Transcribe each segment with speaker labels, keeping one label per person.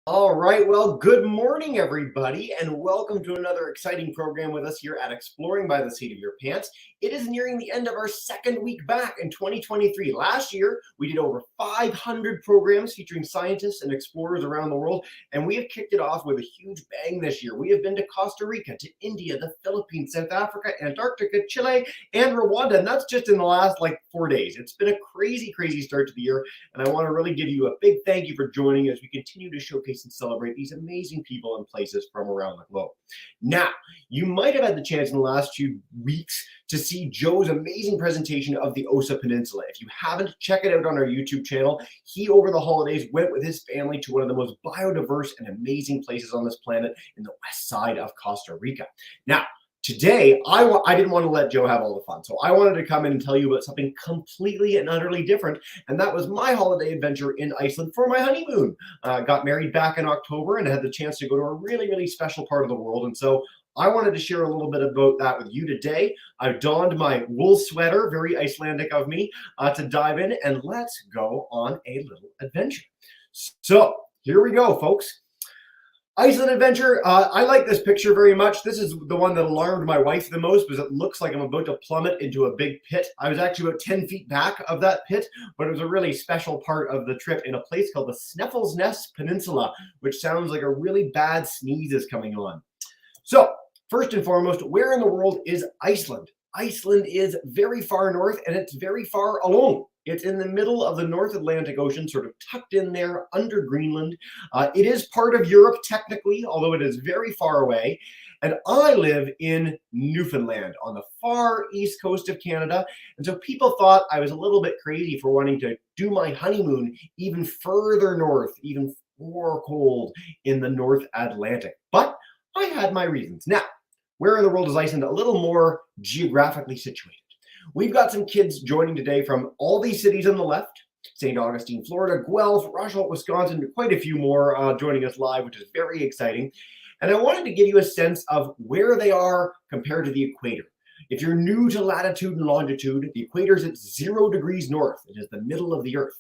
Speaker 1: All right, well, good morning, everybody, and welcome to another exciting program with us here at Exploring by the Seat of Your Pants. It is nearing the end of our second week back in 2023. Last year, we did over 500 programs featuring scientists and explorers around the world, and we have kicked it off with a huge bang this year. We have been to Costa Rica, to India, the Philippines, South Africa, Antarctica, Chile, and Rwanda, and that's just in the last 4 days. It's been a crazy, crazy start to the year, and I want to really give you a big thank you for joining as we continue to showcase and celebrate these amazing people and places from around the globe. Now, you might have had the chance in the last few weeks to see Joe's amazing presentation of the Osa Peninsula. If you haven't, check it out on our YouTube channel. He, over the holidays, went with his family to one of the most biodiverse and amazing places on this planet in the west side of Costa Rica. Now, today, I didn't want to let Joe have all the fun, so I wanted to come in and tell you about something completely and utterly different, and that was my holiday adventure in Iceland for my honeymoon. Got married back in October and had the chance to go to a really, really special part of the world, and so I wanted to share a little bit about that with you today. I've donned my wool sweater, very Icelandic of me, to dive in, and let's go on a little adventure. So here we go, folks. Iceland adventure. I like this picture very much. This is the one that alarmed my wife the most because it looks like I'm about to plummet into a big pit. I was actually about 10 feet back of that pit, but it was a really special part of the trip in a place called the Snæfellsnes Peninsula, which sounds like a really bad sneeze is coming on. So first and foremost, where in the world is Iceland? Iceland is very far north and it's very far alone. It's in the middle of the North Atlantic Ocean, sort of tucked in there under Greenland. It is part of Europe technically, although it is very far away. And I live in Newfoundland on the far east coast of Canada. And so people thought I was a little bit crazy for wanting to do my honeymoon even further north, even more cold in the North Atlantic. But I had my reasons. Now, where in the world is Iceland? A little more geographically situated. We've got some kids joining today from all these cities on the left: St. Augustine, Florida, Guelph, Rushholt, Wisconsin, quite a few more joining us live, which is very exciting. And I wanted to give you a sense of where they are compared to the equator. If you're new to latitude and longitude, the equator is at 0 degrees north. It is the middle of the earth.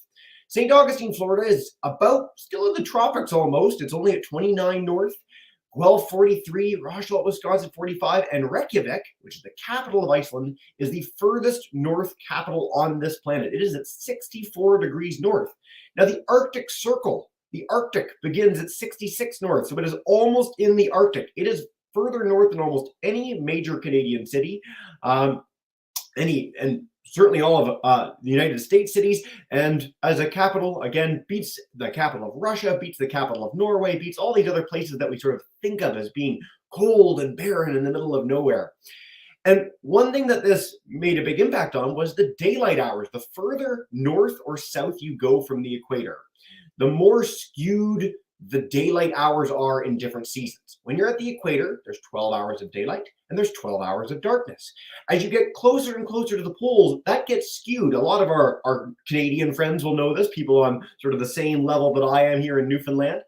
Speaker 1: St. Augustine, Florida is about still in the tropics almost. It's only at 29 north. Guelph 43, Rushholt, Wisconsin 45, and Reykjavik, which is the capital of Iceland, is the furthest north capital on this planet. It is at 64 degrees north. Now the Arctic Circle, the Arctic begins at 66 north, so it is almost in the Arctic. It is further north than almost any major Canadian city, and certainly all of the United States cities, and as a capital, again, beats the capital of Russia, beats the capital of Norway, beats all these other places that we sort of think of as being cold and barren in the middle of nowhere. And one thing that this made a big impact on was the daylight hours. The further north or south you go from the equator, the more skewed the daylight hours are in different seasons. When you're at the equator, there's 12 hours of daylight and there's 12 hours of darkness. As you get closer and closer to the poles, that gets skewed. A lot of our Canadian friends will know this, people on sort of the same level that I am here in Newfoundland.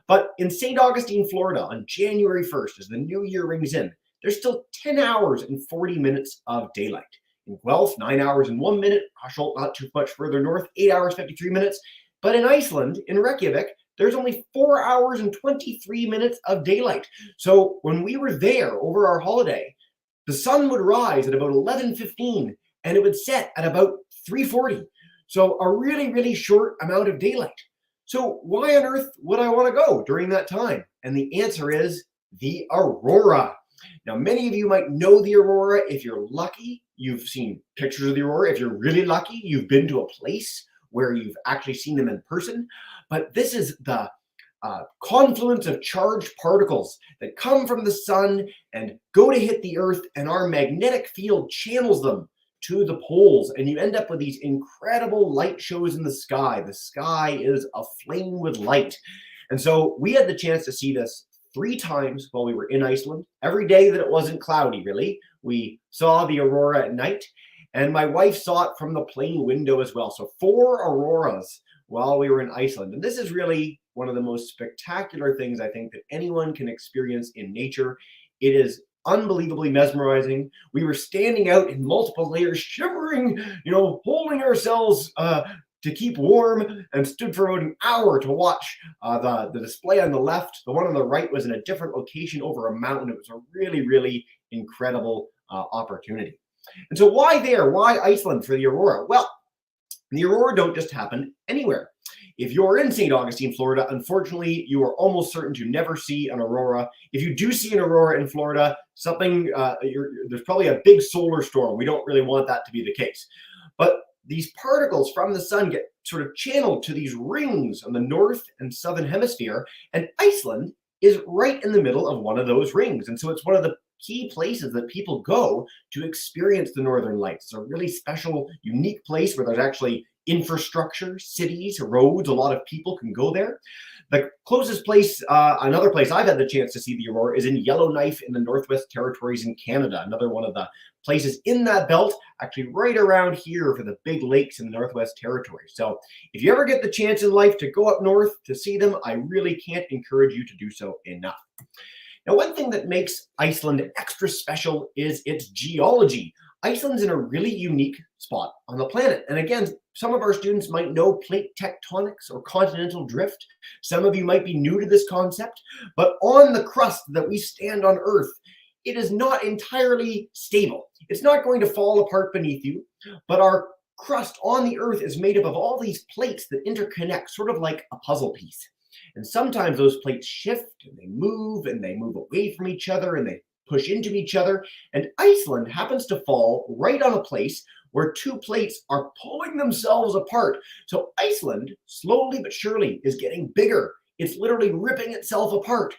Speaker 1: But in St. Augustine, Florida, on January 1st, as the new year rings in, there's still 10 hours and 40 minutes of daylight. In Guelph, 9 hours and 1 minute. Rushholt, not too much further north, 8 hours, 53 minutes. But in Iceland, in Reykjavik, there's only 4 hours and 23 minutes of daylight. So when we were there over our holiday, the sun would rise at about 11:15 and it would set at about 3:40. So a really, really short amount of daylight. So why on earth would I want to go during that time? And the answer is the aurora. Now, many of you might know the aurora. If you're lucky, you've seen pictures of the aurora. If you're really lucky, you've been to a place where you've actually seen them in person. But this is the confluence of charged particles that come from the sun and go to hit the earth, and our magnetic field channels them to the poles, and you end up with these incredible light shows in the sky. The sky is aflame with light. And so we had the chance to see this 3 times while we were in Iceland. Every day that it wasn't cloudy, really, we saw the aurora at night. And my wife saw it from the plane window as well. So 4 auroras while we were in Iceland. And this is really one of the most spectacular things I think that anyone can experience in nature. It is unbelievably mesmerizing. We were standing out in multiple layers, shivering, holding ourselves to keep warm and stood for about an hour to watch the display on the left. The one on the right was in a different location over a mountain. It was a really, really incredible opportunity. And so why there? Why Iceland for the aurora? Well, the aurora don't just happen anywhere. If you're in St. Augustine, Florida, unfortunately, you are almost certain to never see an aurora. If you do see an aurora in Florida, there's probably a big solar storm. We don't really want that to be the case. But these particles from the sun get sort of channeled to these rings on the north and southern hemisphere, and Iceland is right in the middle of one of those rings. And so it's one of the key places that people go to experience the Northern Lights. It's a really special, unique place where there's actually infrastructure, cities, roads, a lot of people can go there. The closest place, another place I've had the chance to see the aurora is in Yellowknife in the Northwest Territories in Canada, another one of the places in that belt, actually right around here for the big lakes in the Northwest Territories. So if you ever get the chance in life to go up north to see them, I really can't encourage you to do so enough. Now, one thing that makes Iceland extra special is its geology. Iceland's in a really unique spot on the planet. And again, some of our students might know plate tectonics or continental drift. Some of you might be new to this concept, but on the crust that we stand on Earth, it is not entirely stable. It's not going to fall apart beneath you, but our crust on the Earth is made up of all these plates that interconnect, sort of like a puzzle piece. And sometimes those plates shift and they move away from each other and they push into each other. And Iceland happens to fall right on a place where two plates are pulling themselves apart. So Iceland, slowly but surely, is getting bigger. It's literally ripping itself apart.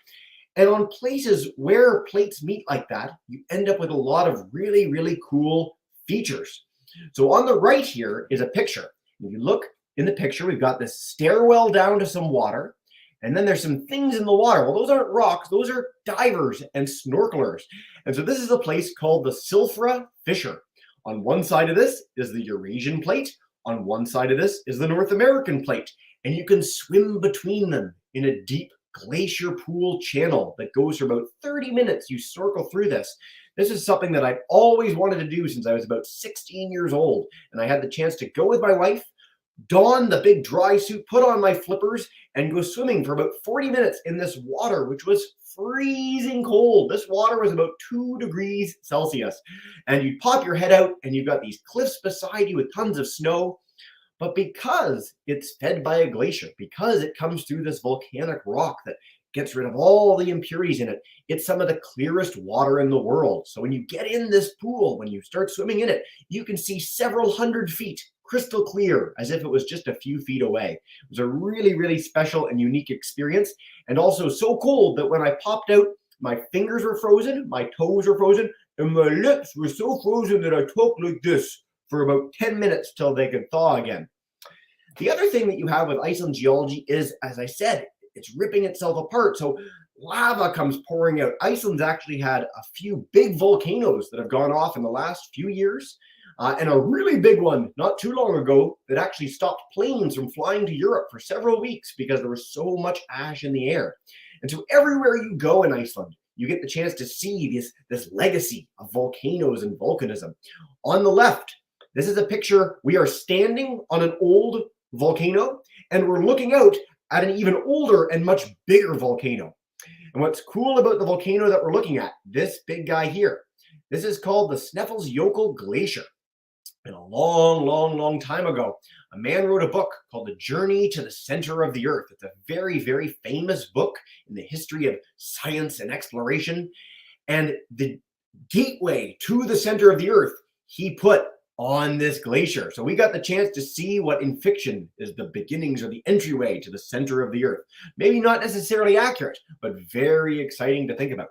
Speaker 1: And on places where plates meet like that, you end up with a lot of really, really cool features. So on the right here is a picture. If you look in the picture, we've got this stairwell down to some water. And then there's some things in the water. Well, those aren't rocks. Those are divers and snorkelers. And so this is a place called the Silfra Fissure. On one side of this is the Eurasian plate. On one side of this is the North American plate. And you can swim between them in a deep glacier pool channel that goes for about 30 minutes. You snorkel through this. This is something that I've always wanted to do since I was about 16 years old. And I had the chance to go with my wife, don the big dry suit, put on my flippers, and go swimming for about 40 minutes in this water, which was freezing cold. This water was about 2 degrees Celsius. And you pop your head out and you've got these cliffs beside you with tons of snow. But because it's fed by a glacier, because it comes through this volcanic rock that gets rid of all the impurities in it, it's some of the clearest water in the world. So when you get in this pool, when you start swimming in it, you can see several hundred feet crystal clear, as if it was just a few feet away. It was a really, really special and unique experience, and also so cold that when I popped out, my fingers were frozen, my toes were frozen, and my lips were so frozen that I talked like this for about 10 minutes till they could thaw again. The other thing that you have with Iceland geology is, as I said, it's ripping itself apart. So lava comes pouring out. Iceland's actually had a few big volcanoes that have gone off in the last few years. And a really big one not too long ago that actually stopped planes from flying to Europe for several weeks because there was so much ash in the air. And so everywhere you go in Iceland, you get the chance to see this legacy of volcanoes and volcanism. On the left, this is a picture. We are standing on an old volcano and we're looking out at an even older and much bigger volcano. And what's cool about the volcano that we're looking at, this big guy here, this is called the Snæfellsjökull Glacier. And a long, long, long time ago, a man wrote a book called The Journey to the Center of the Earth. It's a very, very famous book in the history of science and exploration. And the gateway to the center of the Earth, he put on this glacier. So we got the chance to see what in fiction is the beginnings or the entryway to the center of the Earth. Maybe not necessarily accurate, but very exciting to think about.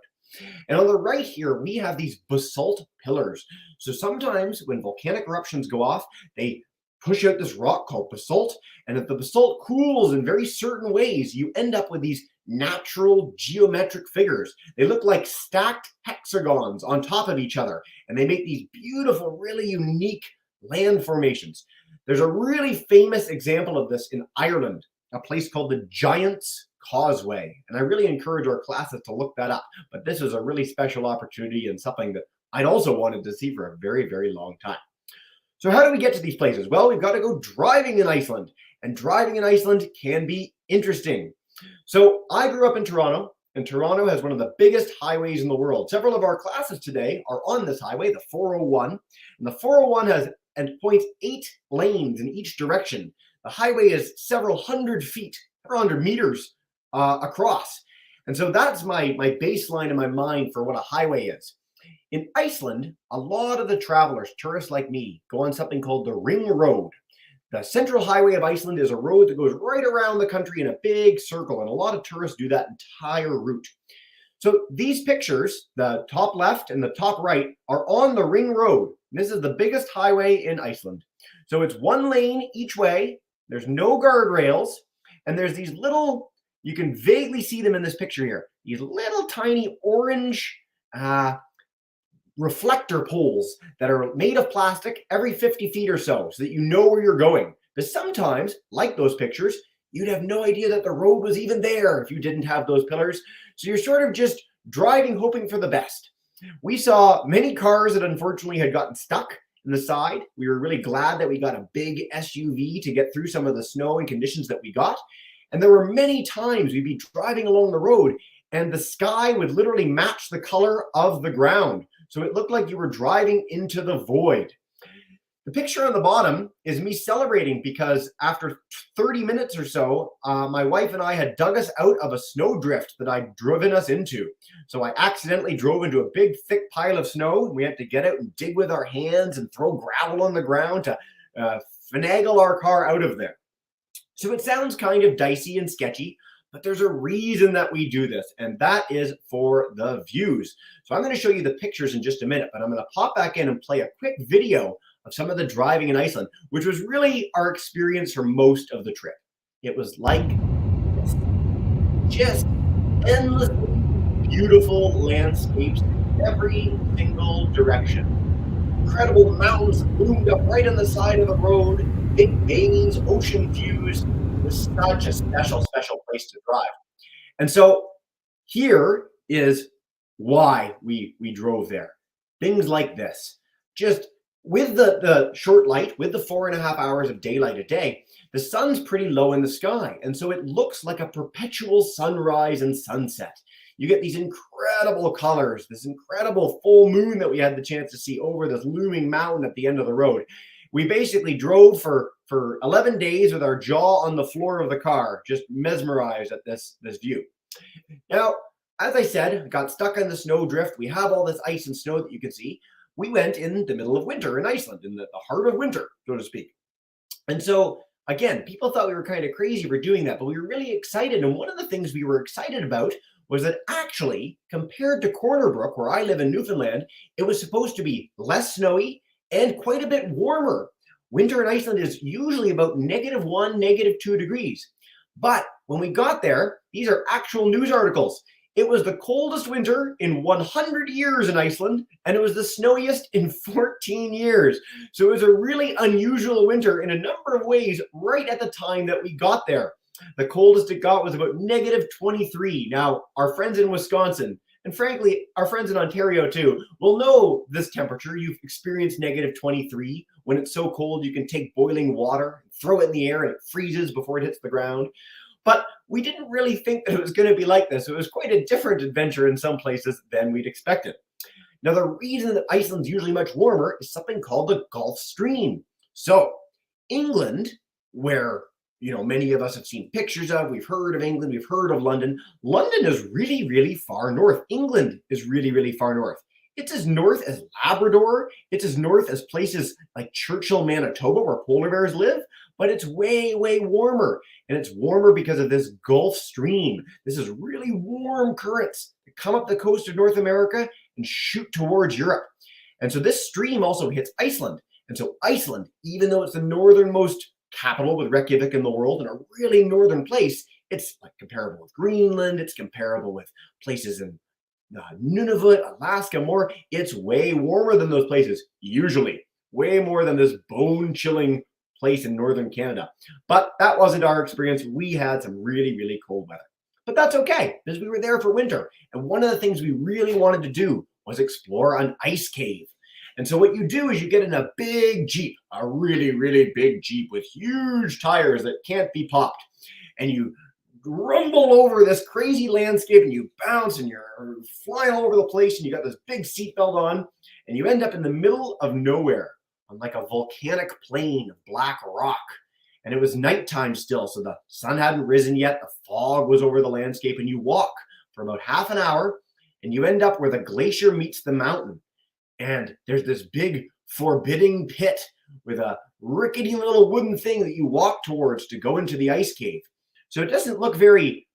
Speaker 1: And on the right here, we have these basalt pillars. So sometimes when volcanic eruptions go off, they push out this rock called basalt. And if the basalt cools in very certain ways, you end up with these natural geometric figures. They look like stacked hexagons on top of each other. And they make these beautiful, really unique land formations. There's a really famous example of this in Ireland, a place called the Giant's Causeway. And I really encourage our classes to look that up. But this is a really special opportunity and something that I'd also wanted to see for a very, very long time. So how do we get to these places? Well, we've got to go driving in Iceland, and driving in Iceland can be interesting. So I grew up in Toronto, and Toronto has one of the biggest highways in the world. Several of our classes today are on this highway, the 401, and the 401 has and points 8 lanes in each direction. The highway is several hundred feet, several hundred meters across. And so that's my baseline in my mind for what a highway is. In Iceland, a lot of the travelers, tourists like me, go on something called the Ring Road. The Central Highway of Iceland is a road that goes right around the country in a big circle, and a lot of tourists do that entire route. So these pictures, the top left and the top right, are on the Ring Road. This is the biggest highway in Iceland. So it's one lane each way. There's no guardrails, and there's these little, you can vaguely see them in this picture here, these little tiny orange reflector poles that are made of plastic every 50 feet or so that you know where you're going. But sometimes, like those pictures, you'd have no idea that the road was even there if you didn't have those pillars. So you're sort of just driving, hoping for the best. We saw many cars that unfortunately had gotten stuck in the side. We were really glad that we got a big SUV to get through some of the snow and conditions that we got. And there were many times we'd be driving along the road and the sky would literally match the color of the ground. So it looked like you were driving into the void. The picture on the bottom is me celebrating because after 30 minutes or so, my wife and I had dug us out of a snowdrift that I'd driven us into. So I accidentally drove into a big, thick pile of snow. We had to get out and dig with our hands and throw gravel on the ground to finagle our car out of there. So it sounds kind of dicey and sketchy, but there's a reason that we do this, and that is for the views. So I'm going to show you the pictures in just a minute, but I'm going to pop back in and play a quick video of some of the driving in Iceland, which was really our experience for most of the trip. It was like this. Just endless beautiful landscapes in every single direction. Incredible mountains loomed up right on the side of the road, big bays, ocean views. It was such a special place to drive. And so here is why we drove there. Things like this. Just with the short light, with the 4.5 hours of daylight a day, the sun's pretty low in the sky. And so it looks like a perpetual sunrise and sunset. You get these incredible colors, this incredible full moon that we had the chance to see over this looming mountain at the end of the road. We basically drove for 11 days with our jaw on the floor of the car, just mesmerized at this view. Now, as I said, got stuck on the snowdrift. We have all this ice and snow that you can see. We went in the middle of winter in Iceland, in the heart of winter, so to speak. And so, again, people thought we were kind of crazy for doing that, but we were really excited. And one of the things we were excited about was that actually, compared to Cornerbrook, where I live in Newfoundland, it was supposed to be less snowy and quite a bit warmer. Winter in Iceland is usually about -1, -2 degrees. But when we got there, these are actual news articles. It was the coldest winter in 100 years in Iceland, and it was the snowiest in 14 years. So it was a really unusual winter in a number of ways right at the time that we got there. The coldest it got was about -23. Now, our friends in Wisconsin, and frankly, our friends in Ontario too, will know this temperature. You've experienced -23. When it's so cold, you can take boiling water, throw it in the air, and it freezes before it hits the ground. But we didn't really think that it was going to be like this. It was quite a different adventure in some places than we'd expected. Now, the reason that Iceland's usually much warmer is something called the Gulf Stream. So England, where many of us have seen pictures of, we've heard of England, we've heard of London. London is really, really far north. England is really, really far north. It's as north as Labrador. It's as north as places like Churchill, Manitoba, where polar bears live, but it's way, way warmer. And it's warmer because of this Gulf Stream. This is really warm currents that come up the coast of North America and shoot towards Europe. And so this stream also hits Iceland. And so Iceland, even though it's the northernmost capital with Reykjavik in the world and a really northern place, it's like comparable with Greenland. It's comparable with places in Nunavut, Alaska, more. It's way warmer than those places, usually. Way more than this bone-chilling place in northern Canada. But that wasn't our experience. We had some really, really cold weather. But that's okay, because we were there for winter. And one of the things we really wanted to do was explore an ice cave. And so what you do is you get in a big Jeep, a really, really big Jeep with huge tires that can't be popped. And you rumble over this crazy landscape and you bounce and you're flying all over the place and you got this big seatbelt on and you end up in the middle of nowhere on like a volcanic plain of black rock. And it was nighttime still, so the sun hadn't risen yet. The fog was over the landscape and you walk for about half an hour and you end up where the glacier meets the mountain. And there's this big forbidding pit with a rickety little wooden thing that you walk towards to go into the ice cave. So it doesn't look very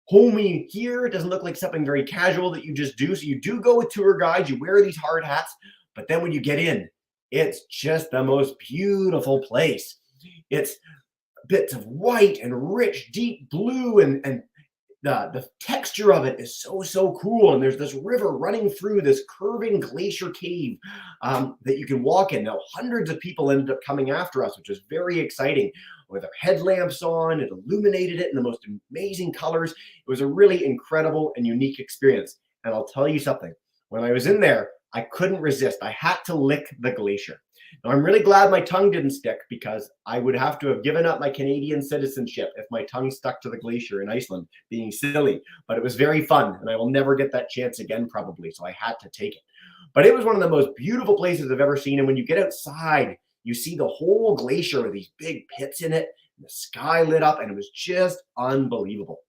Speaker 1: homey here. It doesn't look like something very casual that you just do. So you do go with tour guides, you wear these hard hats, but then when you get in, it's just the most beautiful place. It's bits of white and rich, deep blue, and the texture of it is so cool. And there's this river running through this curving glacier cave that you can walk in. Now, hundreds of people ended up coming after us, which was very exciting. With our headlamps on, it illuminated it in the most amazing colors. It was a really incredible and unique experience. And I'll tell you something, when I was in there, I couldn't resist. I had to lick the glacier. Now, I'm really glad my tongue didn't stick because I would have to have given up my Canadian citizenship if my tongue stuck to the glacier in Iceland, being silly. But it was very fun, and I will never get that chance again, probably, so I had to take it. But it was one of the most beautiful places I've ever seen, and when you get outside, you see the whole glacier with these big pits in it, and the sky lit up, and it was just unbelievable.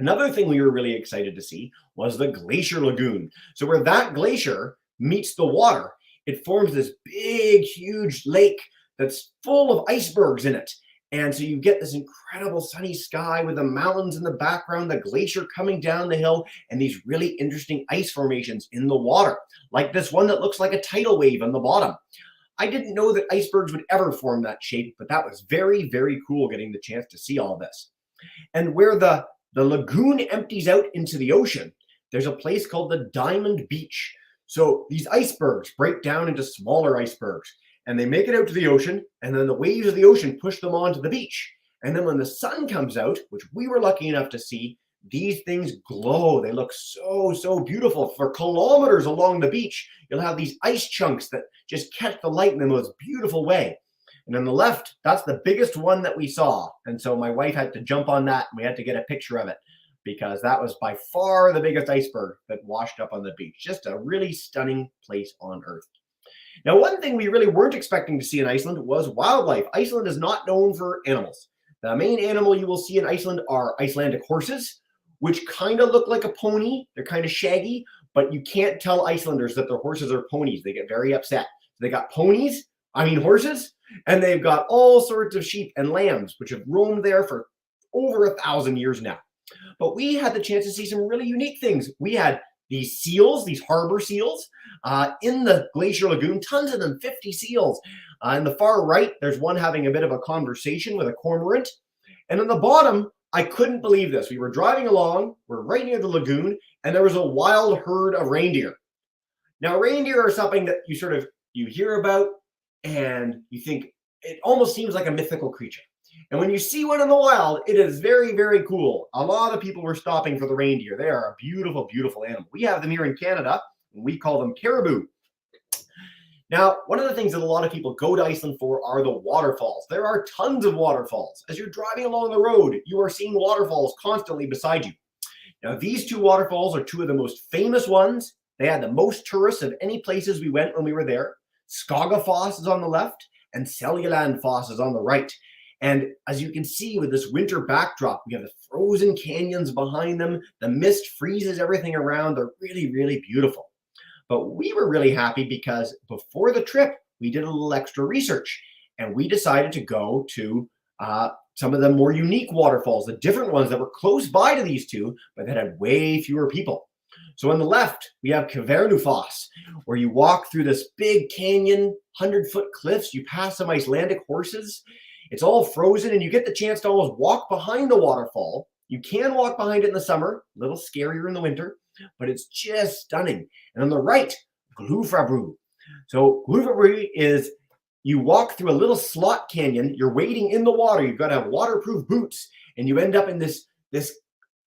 Speaker 1: Another thing we were really excited to see was the glacier lagoon. So where that glacier meets the water, it forms this big, huge lake that's full of icebergs in it. And so you get this incredible sunny sky with the mountains in the background, the glacier coming down the hill, and these really interesting ice formations in the water, like this one that looks like a tidal wave on the bottom. I didn't know that icebergs would ever form that shape, but that was very, very cool getting the chance to see all this. And where the lagoon empties out into the ocean, there's a place called the Diamond Beach. So these icebergs break down into smaller icebergs and they make it out to the ocean, and then the waves of the ocean push them onto the beach. And then when the sun comes out, which we were lucky enough to see, these things glow. They look so beautiful. For kilometers along the beach, you'll have these ice chunks that just catch the light in the most beautiful way. And on the left, that's the biggest one that we saw. And so my wife had to jump on that and we had to get a picture of it because that was by far the biggest iceberg that washed up on the beach. Just a really stunning place on Earth. Now, one thing we really weren't expecting to see in Iceland was wildlife. Iceland is not known for animals. The main animal you will see in Iceland are Icelandic horses, which kind of look like a pony. They're kind of shaggy, but you can't tell Icelanders that their horses are ponies. They get very upset. They got horses, and they've got all sorts of sheep and lambs, which have roamed there for over 1,000 years now. But we had the chance to see some really unique things. We had these seals, these harbor seals, in the glacier lagoon, tons of them, 50 seals. In the far right, there's one having a bit of a conversation with a cormorant. And on the bottom, I couldn't believe this. We were driving along, we're right near the lagoon, and there was a wild herd of reindeer. Now, reindeer are something that you hear about, and you think it almost seems like a mythical creature. And when you see one in the wild, it is very, very cool. A lot of people were stopping for the reindeer. They are a beautiful, beautiful animal. We have them here in Canada, and we call them caribou. Now, one of the things that a lot of people go to Iceland for are the waterfalls. There are tons of waterfalls. As you're driving along the road, you are seeing waterfalls constantly beside you. Now, these two waterfalls are two of the most famous ones. They had the most tourists of any places we went when we were there. Skagafoss is on the left, and Seljalandsfoss is on the right. And as you can see with this winter backdrop, we have the frozen canyons behind them. The mist freezes everything around. They're really, really beautiful. But we were really happy because before the trip, we did a little extra research and we decided to go to some of the more unique waterfalls, the different ones that were close by to these two, but that had way fewer people. So on the left, we have Kvernufoss, where you walk through this big canyon, 100-foot cliffs. You pass some Icelandic horses. It's all frozen, and you get the chance to almost walk behind the waterfall. You can walk behind it in the summer, a little scarier in the winter, but it's just stunning. And on the right, Glufabru. So Glufabru is, you walk through a little slot canyon. You're wading in the water. You've got to have waterproof boots, and you end up in this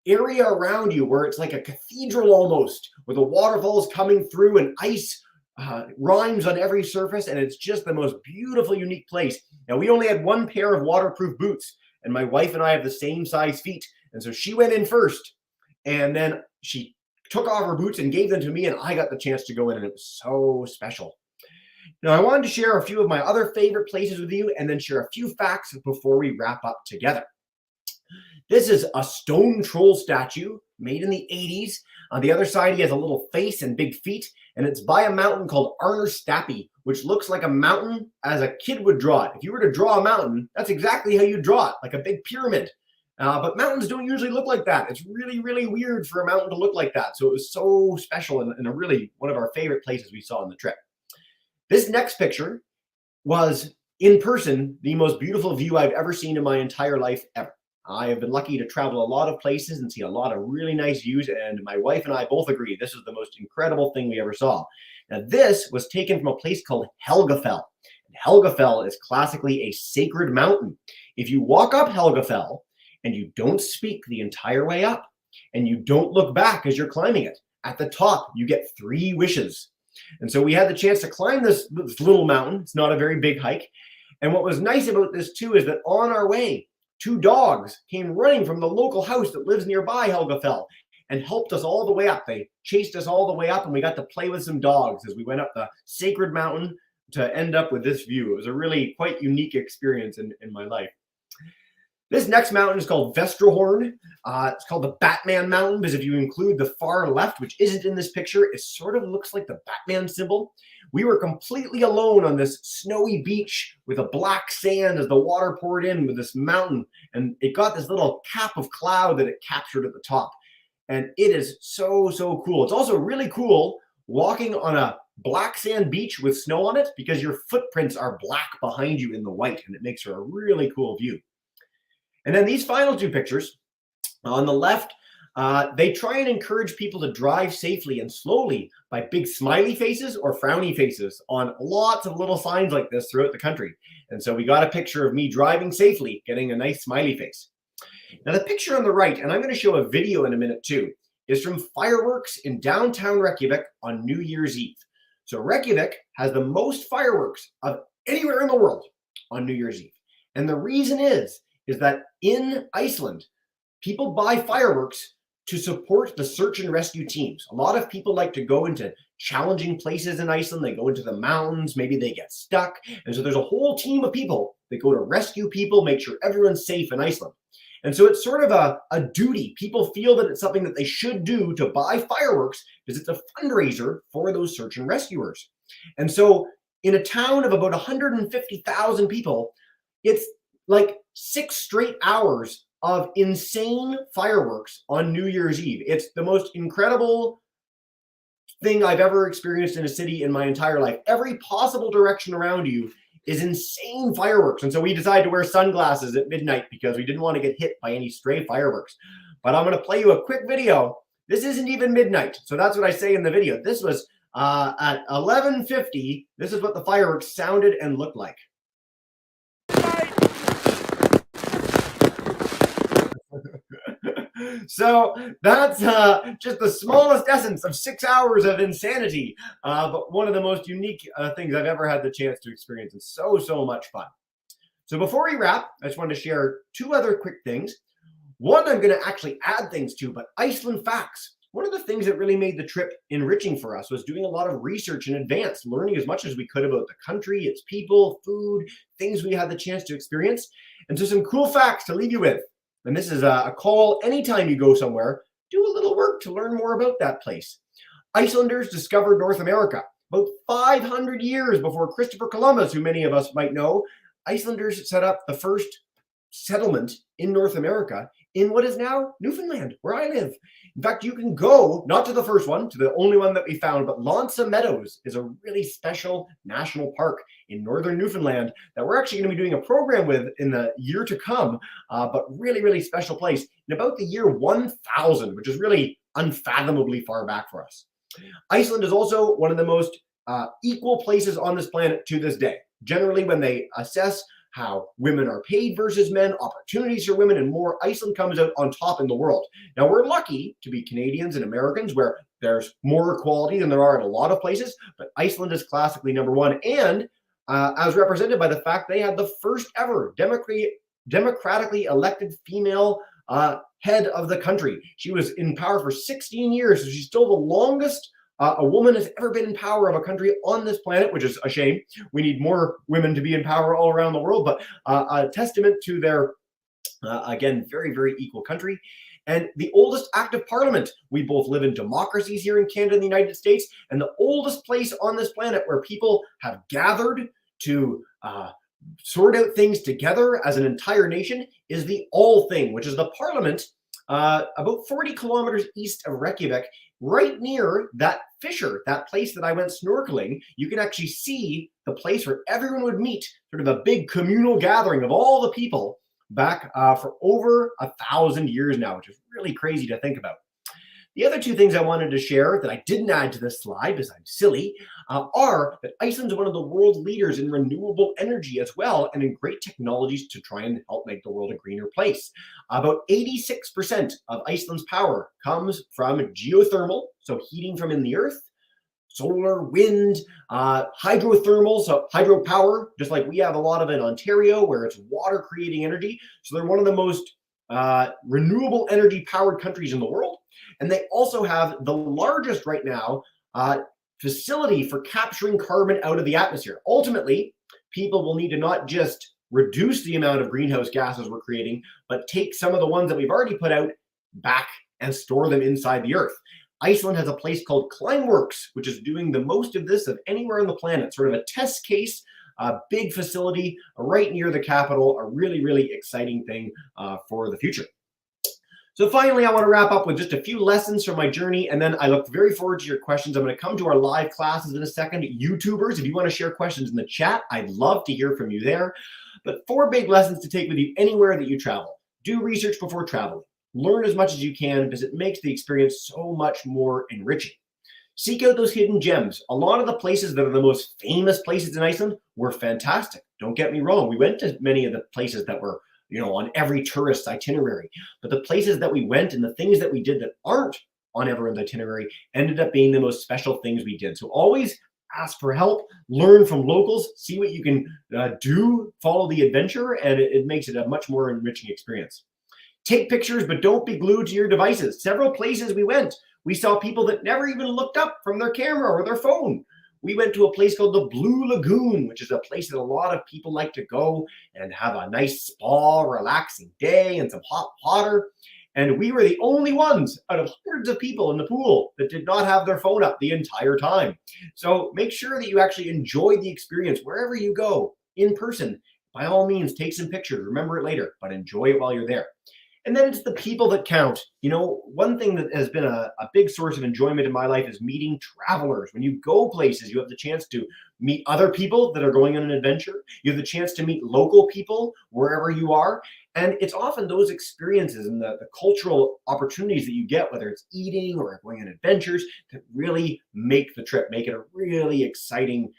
Speaker 1: area around you where it's like a cathedral almost, where the waterfalls coming through and ice rhymes on every surface, and it's just the most beautiful, unique place. Now, we only had one pair of waterproof boots, and my wife and I have the same size feet. And so she went in first, and then she took off her boots and gave them to me, and I got the chance to go in, and it was so special. Now, I wanted to share a few of my other favorite places with you and then share a few facts before we wrap up together. This is a stone troll statue made in the 80s. On the other side, he has a little face and big feet, and it's by a mountain called Arnarstapi, which looks like a mountain as a kid would draw it. If you were to draw a mountain, that's exactly how you draw it, like a big pyramid. But mountains don't usually look like that. It's really, really weird for a mountain to look like that. So it was so special and a really one of our favorite places we saw on the trip. This next picture was, in person, the most beautiful view I've ever seen in my entire life ever. I have been lucky to travel a lot of places and see a lot of really nice views, and my wife and I both agree this is the most incredible thing we ever saw. Now, this was taken from a place called Helgafell. Helgafell is classically a sacred mountain. If you walk up Helgafell and you don't speak the entire way up, and you don't look back as you're climbing it, at the top, you get 3 wishes. And so we had the chance to climb this little mountain. It's not a very big hike. And what was nice about this too is that on our way, 2 dogs came running from the local house that lives nearby Helgafell and helped us all the way up. They chased us all the way up, and we got to play with some dogs as we went up the sacred mountain to end up with this view. It was a really quite unique experience in my life. This next mountain is called Vestrahorn. It's called the Batman Mountain because if you include the far left, which isn't in this picture, it sort of looks like the Batman symbol. We were completely alone on this snowy beach with a black sand as the water poured in with this mountain. And it got this little cap of cloud that it captured at the top. And it is so, so cool. It's also really cool walking on a black sand beach with snow on it because your footprints are black behind you in the white, and it makes for a really cool view. And then these final 2 pictures on the left, they try and encourage people to drive safely and slowly by big smiley faces or frowny faces on lots of little signs like this throughout the country. And so we got a picture of me driving safely, getting a nice smiley face. Now the picture on the right, and I'm going to show a video in a minute too, is from fireworks in downtown Reykjavik on New Year's Eve. So Reykjavik has the most fireworks of anywhere in the world on New Year's Eve. And the reason is that in Iceland, people buy fireworks to support the search and rescue teams. A lot of people like to go into challenging places in Iceland. They go into the mountains, maybe they get stuck. And so there's a whole team of people that go to rescue people, make sure everyone's safe in Iceland. And so it's sort of a duty. People feel that it's something that they should do to buy fireworks because it's a fundraiser for those search and rescuers. And so in a town of about 150,000 people, it's like 6 straight hours of insane fireworks on New Year's Eve. It's the most incredible thing I've ever experienced in a city in my entire life. Every possible direction around you is insane fireworks. And so we decided to wear sunglasses at midnight because we didn't want to get hit by any stray fireworks. But I'm going to play you a quick video. This isn't even midnight. So that's what I say in the video. This was at 11:50. This is what the fireworks sounded and looked like. So that's just the smallest essence of 6 hours of insanity, but one of the most unique things I've ever had the chance to experience, and so, so much fun. So before we wrap, I just wanted to share 2 other quick things. One I'm going to actually add things to, but Iceland facts. One of the things that really made the trip enriching for us was doing a lot of research in advance, learning as much as we could about the country, its people, food, things we had the chance to experience. And so some cool facts to leave you with. And this is a call anytime you go somewhere, do a little work to learn more about that place. Icelanders discovered North America about 500 years before Christopher Columbus, who many of us might know. Icelanders set up the first settlement in North America in what is now Newfoundland, where I live. In fact, you can go, not to the first one, to the only one that we found, but Lonsa Meadows is a really special national park in northern Newfoundland that we're actually going to be doing a program with in the year to come, but really, really special place in about the year 1000, which is really unfathomably far back for us. Iceland is also one of the most equal places on this planet to this day. Generally, when they assess how women are paid versus men, opportunities for women, and more, Iceland comes out on top in the world. Now, we're lucky to be Canadians and Americans, where there's more equality than there are in a lot of places, but Iceland is classically number one. And as represented by the fact they had the first ever democratically elected female head of the country. She was in power for 16 years, so she's still the longest a woman has ever been in power of a country on this planet, which is a shame. We need more women to be in power all around the world, but a testament to their, again, very, very equal country. And the oldest active parliament. We both live in democracies here in Canada and the United States, and the oldest place on this planet where people have gathered to sort out things together as an entire nation is the Althing, which is the parliament about 40 kilometers east of Reykjavik, right near that fissure, that place that I went snorkeling. You can actually see the place where everyone would meet, sort of a big communal gathering of all the people back for over 1,000 years now, which is really crazy to think about. The other two things I wanted to share that I didn't add to this slide because I'm silly are that Iceland's one of the world leaders in renewable energy as well, and in great technologies to try and help make the world a greener place. About 86% of Iceland's power comes from geothermal, so heating from in the earth, solar, wind, hydrothermal, so hydropower, just like we have a lot of in Ontario, where it's water creating energy. So they're one of the most renewable energy powered countries in the world. And they also have the largest right now facility for capturing carbon out of the atmosphere. Ultimately, people will need to not just reduce the amount of greenhouse gases we're creating, but take some of the ones that we've already put out back and store them inside the earth. Iceland has a place called Climeworks, which is doing the most of this of anywhere on the planet, sort of a test case, a big facility right near the capital, a really, really exciting thing for the future. So finally, I want to wrap up with just a few lessons from my journey, and then I look very forward to your questions. I'm going to come to our live classes in a second. YouTubers, if you want to share questions in the chat, I'd love to hear from you there. But 4 big lessons to take with you anywhere that you travel. Do research before traveling. Learn as much as you can because it makes the experience so much more enriching. Seek out those hidden gems. A lot of the places that are the most famous places in Iceland were fantastic. Don't get me wrong. We went to many of the places that were, on every tourist itinerary. But the places that we went and the things that we did that aren't on everyone's itinerary ended up being the most special things we did. So always ask for help, learn from locals, see what you can do, follow the adventure, and it makes it a much more enriching experience. Take pictures, but don't be glued to your devices. Several places we went, we saw people that never even looked up from their camera or their phone. We went to a place called the Blue Lagoon, which is a place that a lot of people like to go and have a nice spa, relaxing day and some hot water. And we were the only ones out of hundreds of people in the pool that did not have their phone up the entire time. So make sure that you actually enjoy the experience wherever you go in person. By all means, take some pictures, remember it later, but enjoy it while you're there. And then it's the people that count. One thing that has been a big source of enjoyment in my life is meeting travelers. When you go places, you have the chance to meet other people that are going on an adventure. You have the chance to meet local people wherever you are. And it's often those experiences and the cultural opportunities that you get, whether it's eating or going on adventures, that really make the trip, make it a really exciting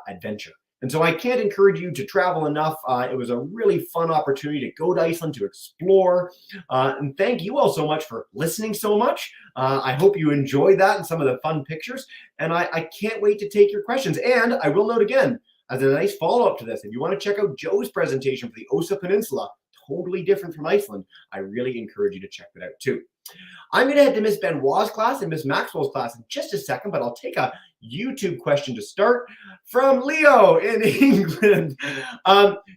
Speaker 1: adventure. And so I can't encourage you to travel enough. It was a really fun opportunity to go to Iceland, to explore. And thank you all so much for listening so much. I hope you enjoyed that and some of the fun pictures. And I can't wait to take your questions. And I will note again, as a nice follow-up to this, if you want to check out Joe's presentation for the Osa Peninsula, totally different from Iceland, I really encourage you to check that out too. I'm going to head to Miss Benoit's class and Miss Maxwell's class in just a second, but I'll take a YouTube question to start from Leo in England.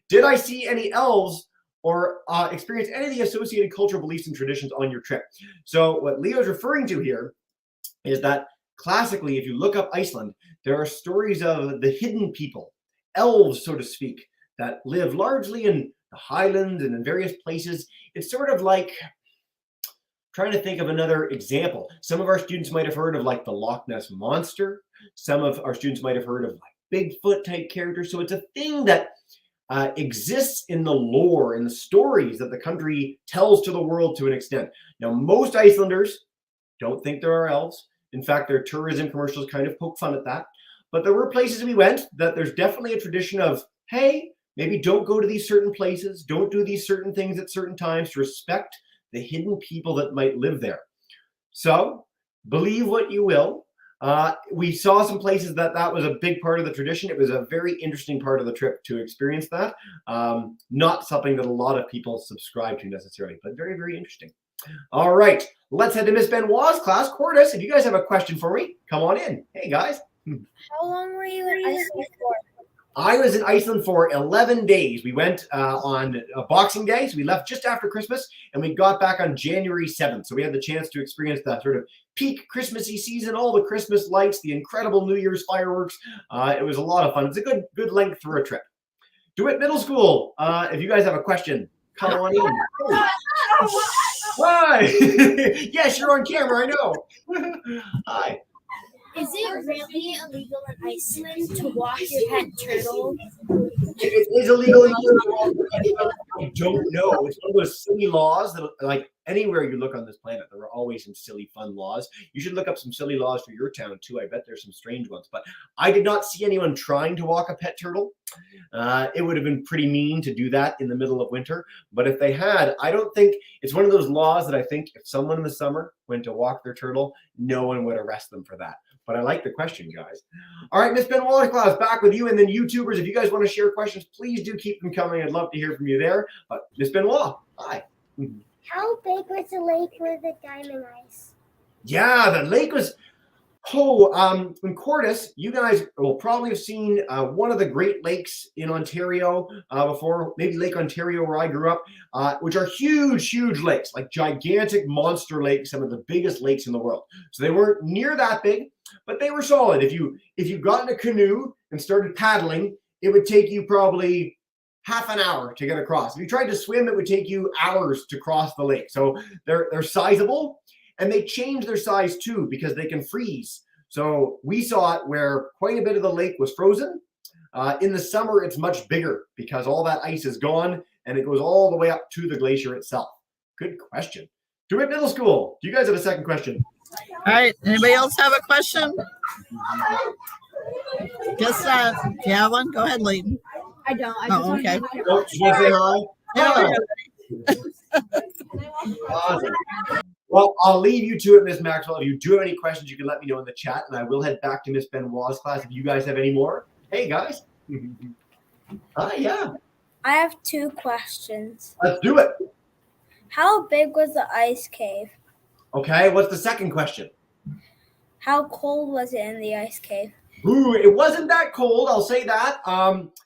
Speaker 1: Did I see any elves or experience any of the associated cultural beliefs and traditions on your trip? So what Leo is referring to here is that classically, if you look up Iceland, there are stories of the hidden people, elves, so to speak, that live largely in the highlands and in various places. It's sort of like, trying to think of another example. Some of our students might have heard of like the Loch Ness Monster. Some of our students might have heard of like Bigfoot type characters. So it's a thing that exists in the lore, in the stories that the country tells to the world to an extent. Now, most Icelanders don't think there are elves. In fact, their tourism commercials kind of poke fun at that. But there were places we went that there's definitely a tradition of, hey, maybe don't go to these certain places, don't do these certain things at certain times to respect the hidden people that might live there. So believe what you will. We saw some places that was a big part of the tradition. It was a very interesting part of the trip to experience that. Not something that a lot of people subscribe to necessarily, but very, very interesting. All right, let's head to Miss Benoit's class. Cordis, if you guys have a question for me, come on in. Hey, guys.
Speaker 2: How long were you in Iceland for?
Speaker 1: I was in Iceland for 11 days. We went on Boxing Day, so we left just after Christmas, and we got back on January 7th. So we had the chance to experience that sort of peak Christmassy season, all the Christmas lights, the incredible New Year's fireworks. It was a lot of fun. It's a good length for a trip. DeWitt Middle School, if you guys have a question, come on in. Hi. Yes, you're on camera, I know. Hi.
Speaker 2: Is it really illegal in Iceland to walk your pet turtle?
Speaker 1: It is illegal. I don't know. It's one of those silly laws that, like, anywhere you look on this planet, there are always some silly, fun laws. You should look up some silly laws for your town too. I bet there's some strange ones. But I did not see anyone trying to walk a pet turtle. It would have been pretty mean to do that in the middle of winter. But if they had, I don't think it's one of those laws that I think if someone in the summer went to walk their turtle, no one would arrest them for that. But I like the question, guys. All right, Miss Benoit's class, back with you. And then YouTubers, if you guys want to share questions, please do keep them coming. I'd love to hear from you there. But Miss Benoit, hi.
Speaker 2: How big was the lake with the diamond ice?
Speaker 1: Yeah, the lake was... in Cordis, you guys will probably have seen one of the Great Lakes in Ontario before, maybe Lake Ontario where I grew up, which are huge lakes, like gigantic monster lakes, some of the biggest lakes in the world. So they weren't near that big, but they were solid. If you got in a canoe and started paddling, it would take you probably half an hour to get across. If you tried to swim, it would take you hours to cross the lake. So they're sizable. And they change their size too because they can freeze. So we saw it where quite a bit of the lake was frozen. In the summer, it's much bigger because all that ice is gone and it goes all the way up to the glacier itself. Good question. DeWitt Middle School, do you guys have a second question?
Speaker 3: All right. Anybody else have a question? Guess do you have one? Go ahead, Leighton.
Speaker 2: I don't.
Speaker 3: Oh, okay.
Speaker 1: Oh, just want to say hi?
Speaker 3: Yeah.
Speaker 1: Awesome. Well, I'll leave you to it, Miss Maxwell. If you do have any questions, you can let me know in the chat, and I will head back to Miss Benoit's class if you guys have any more. Hey, guys. Yeah.
Speaker 2: I have 2 questions.
Speaker 1: Let's do it.
Speaker 2: How big was the ice cave?
Speaker 1: Okay, what's the second question?
Speaker 2: How cold was it in the ice cave?
Speaker 1: Ooh, it wasn't that cold, I'll say that.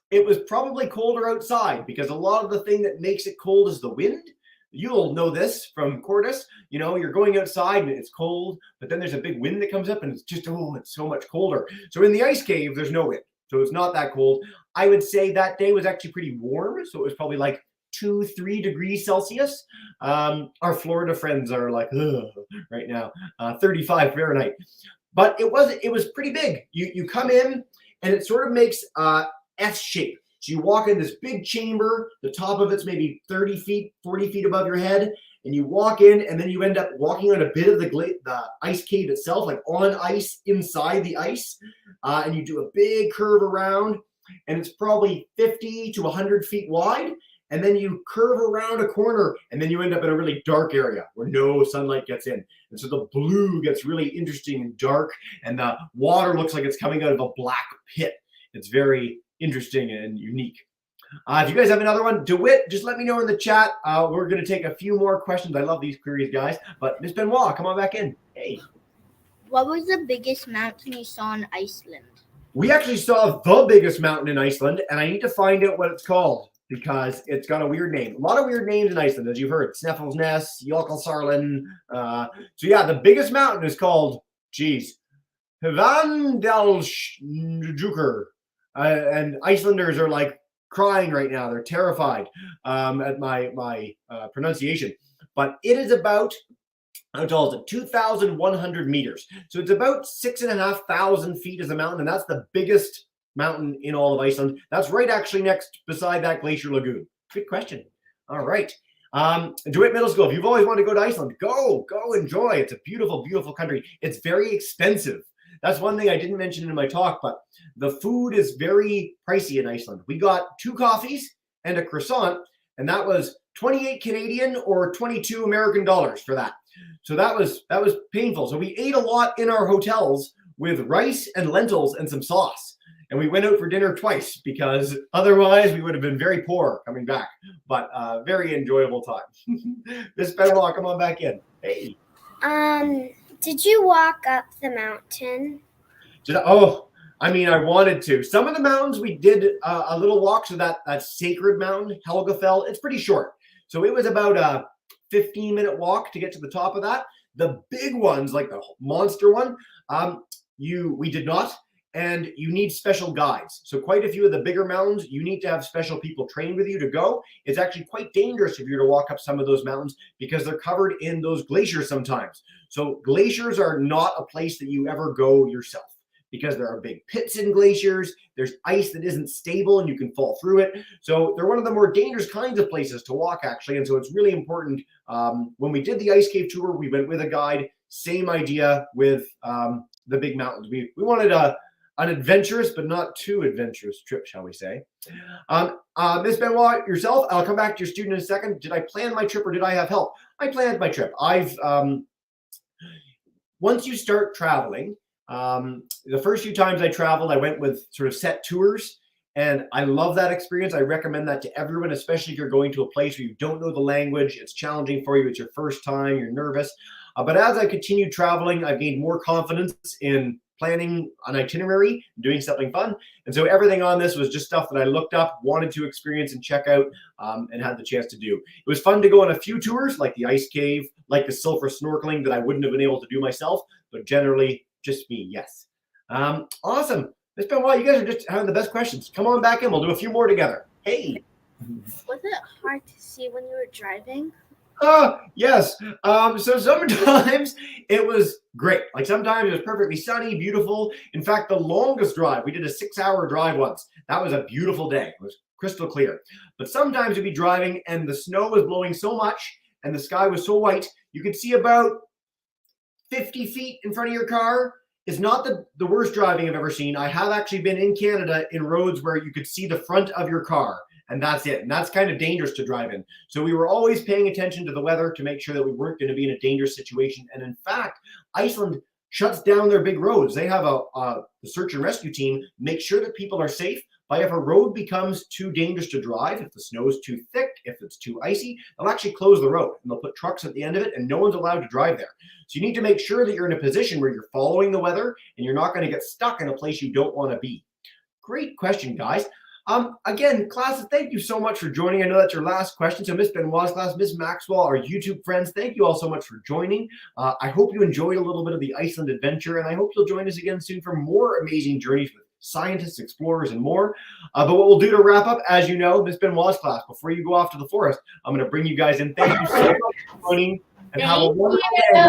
Speaker 1: It was probably colder outside because a lot of the thing that makes it cold is the wind. You'll know this from Cordis. You know, you're going outside and it's cold, but then there's a big wind that comes up and it's just, it's so much colder. So in the ice cave, there's no wind. So it's not that cold. I would say that day was actually pretty warm. So it was probably like 2-3 degrees Celsius. Our Florida friends are like, right now, 35 Fahrenheit. But it was pretty big. You come in and it sort of makes S shape. So you walk in this big chamber, the top of it's maybe 30 feet, 40 feet above your head, and you walk in and then you end up walking on a bit of the ice cave itself, like on ice, inside the ice, and you do a big curve around, and it's probably 50 to 100 feet wide, and then you curve around a corner, and then you end up in a really dark area where no sunlight gets in. And so the blue gets really interesting and dark, and the water looks like it's coming out of a black pit. It's very interesting and unique. If you guys have another one, DeWitt, just let me know in the chat. We're going to take a few more questions. I love these queries, guys. But Miss Benoit, come on back in. Hey.
Speaker 2: What was the biggest mountain you saw in Iceland?
Speaker 1: We actually saw the biggest mountain in Iceland, and I need to find out what it's called because it's got a weird name. A lot of weird names in Iceland, as you've heard. Snæfellsnes, Jökulsárlón. So yeah, the biggest mountain is called, Hvannadalshnjúkur. And Icelanders are like crying right now. They're terrified at my pronunciation. But it is about, how tall is it? 2,100 meters. So it's about 6,500 feet as a mountain, and that's the biggest mountain in all of Iceland. That's right actually next beside that glacier lagoon. Good question. All right. DeWitt Middle School, if you've always wanted to go to Iceland, go enjoy. It's a beautiful, beautiful country. It's very expensive. That's one thing I didn't mention in my talk, but the food is very pricey in Iceland. We got 2 coffees and a croissant, and that was 28 Canadian or 22 American dollars for that. So that was painful. So we ate a lot in our hotels with rice and lentils and some sauce. And we went out for dinner twice because otherwise we would have been very poor coming back. But very enjoyable time. Miss Benoit, come on back in. Hey.
Speaker 2: Did you walk up the mountain?
Speaker 1: I wanted to. Some of the mountains we did a little walk. So that sacred mountain, Helgafell, it's pretty short. So it was about a 15-minute walk to get to the top of that. The big ones, like the monster one, we did not. And you need special guides. So quite a few of the bigger mountains, you need to have special people trained with you to go. It's actually quite dangerous if you're to walk up some of those mountains because they're covered in those glaciers sometimes. So glaciers are not a place that you ever go yourself because there are big pits in glaciers. There's ice that isn't stable and you can fall through it. So they're one of the more dangerous kinds of places to walk, actually. And so it's really important. When we did the ice cave tour, we went with a guide. Same idea with the big mountains. We wanted an adventurous but not too adventurous trip, shall we say. Ms. Benoit, yourself, I'll come back to your student in a second. Did I plan my trip or did I have help? I planned my trip. Once you start traveling, the first few times I traveled, I went with sort of set tours, and I love that experience. I recommend that to everyone, especially if you're going to a place where you don't know the language, it's challenging for you, it's your first time, you're nervous. But as I continued traveling, I've gained more confidence in planning an itinerary, doing something fun. And so everything on this was just stuff that I looked up, wanted to experience and check out, and had the chance to do. It was fun to go on a few tours, like the ice cave, like the sulfur snorkeling that I wouldn't have been able to do myself, but generally just me, yes. Awesome. Ms. Benoit, you guys are just having the best questions. Come on back in. We'll do a few more together. Hey.
Speaker 2: Was it hard to see when you were driving?
Speaker 1: Yes. So sometimes it was great. Like sometimes it was perfectly sunny, beautiful. In fact, the longest drive, we did a 6-hour drive once. That was a beautiful day. It was crystal clear. But sometimes you'd be driving and the snow was blowing so much and the sky was so white, you could see about 50 feet in front of your car. It's not the worst driving I've ever seen. I have actually been in Canada in roads where you could see the front of your car. And that's it. And that's kind of dangerous to drive in. So we were always paying attention to the weather to make sure that we weren't going to be in a dangerous situation. And in fact, Iceland shuts down their big roads. They have the search and rescue team make sure that people are safe. But if a road becomes too dangerous to drive, if the snow is too thick, if it's too icy, they'll actually close the road and they'll put trucks at the end of it and no one's allowed to drive there. So you need to make sure that you're in a position where you're following the weather and you're not going to get stuck in a place you don't want to be. Great question, guys. Again, classes, thank you so much for joining. I know that's your last question. So Miss Benoit's class, Miss Maxwell, our YouTube friends, thank you all so much for joining. I hope you enjoyed a little bit of the Iceland adventure, and I hope you'll join us again soon for more amazing journeys with scientists, explorers, and more. But what we'll do to wrap up, as you know, Miss Benoit's class, before you go off to the forest, I'm going to bring you guys in. Thank you so much for joining, and have a wonderful day.